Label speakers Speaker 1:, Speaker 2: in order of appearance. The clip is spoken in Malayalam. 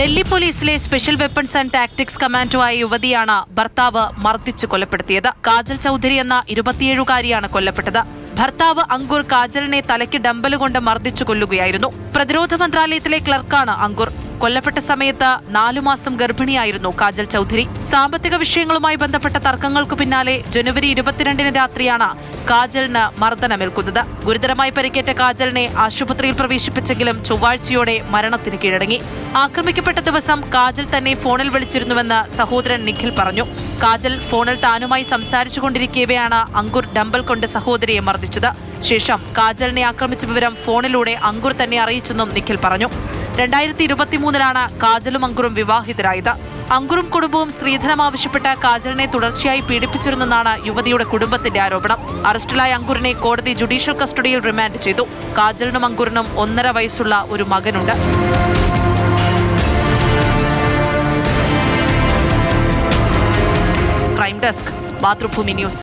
Speaker 1: ഡൽഹി പോലീസിലെ സ്പെഷ്യൽ വെപ്പൺസ് ആൻഡ് ടാക്ടിക്സ് കമാൻഡോയായ യുവതിയാണ് ഭർത്താവ് മർദ്ദിച്ച് കൊലപ്പെടുത്തിയത്. കാജൽ ചൌധരി എന്ന 27-കാരിയാണ് കൊല്ലപ്പെട്ടത്. ഭർത്താവ് അങ്കുർ കാജലിനെ തലയ്ക്ക് ഡമ്പലുകൊണ്ട് മർദ്ദിച്ചു കൊല്ലുകയായിരുന്നു. പ്രതിരോധ മന്ത്രാലയത്തിലെ ക്ലർക്കാണ് അങ്കുർ. കൊല്ലപ്പെട്ട സമയത്ത് 4 മാസം ഗർഭിണിയായിരുന്നു കാജൽ ചൌധരി. സാമ്പത്തിക വിഷയങ്ങളുമായി ബന്ധപ്പെട്ട തർക്കങ്ങൾക്കു പിന്നാലെ ജനുവരി 22-ന് രാത്രിയാണ് കാജലിന് മർദ്ദനമേൽക്കുന്നത്. ഗുരുതരമായി പരിക്കേറ്റ കാജലിനെ ആശുപത്രിയിൽ പ്രവേശിപ്പിച്ചെങ്കിലും ചൊവ്വാഴ്ചയോടെ മരണത്തിന് കീഴടങ്ങി. ആക്രമിക്കപ്പെട്ട ദിവസം കാജൽ തന്നെ ഫോണിൽ വിളിച്ചിരുന്നുവെന്ന് സഹോദരൻ നിഖിൽ പറഞ്ഞു. കാജൽ ഫോണിൽ താനുമായി സംസാരിച്ചുകൊണ്ടിരിക്കവെയാണ് അങ്കുർ ഡമ്പൽ കൊണ്ട് സഹോദരിയെ മർദ്ദിച്ചത്. ശേഷം കാജലിനെ ആക്രമിച്ച വിവരം ഫോണിലൂടെ അങ്കുർ തന്നെ അറിയിച്ചെന്നും നിഖിൽ പറഞ്ഞു. 2023-ലാണ് കാജലും അങ്കുറും വിവാഹിതരായത്. അങ്കുറും കുടുംബവും സ്ത്രീധനം ആവശ്യപ്പെട്ട് കാജലിനെ തുടർച്ചയായി പീഡിപ്പിച്ചിരുന്നെന്നാണ് യുവതിയുടെ കുടുംബത്തിന്റെ ആരോപണം. അറസ്റ്റിലായ അങ്കുറിനെ കോടതി ജുഡീഷ്യൽ കസ്റ്റഡിയിൽ റിമാൻഡ് ചെയ്തു. കാജലിനും അങ്കുറിനും 1.5 വയസ്സുള്ള ഒരു മകനുണ്ട്. Crime desk, Mathrubhumi news.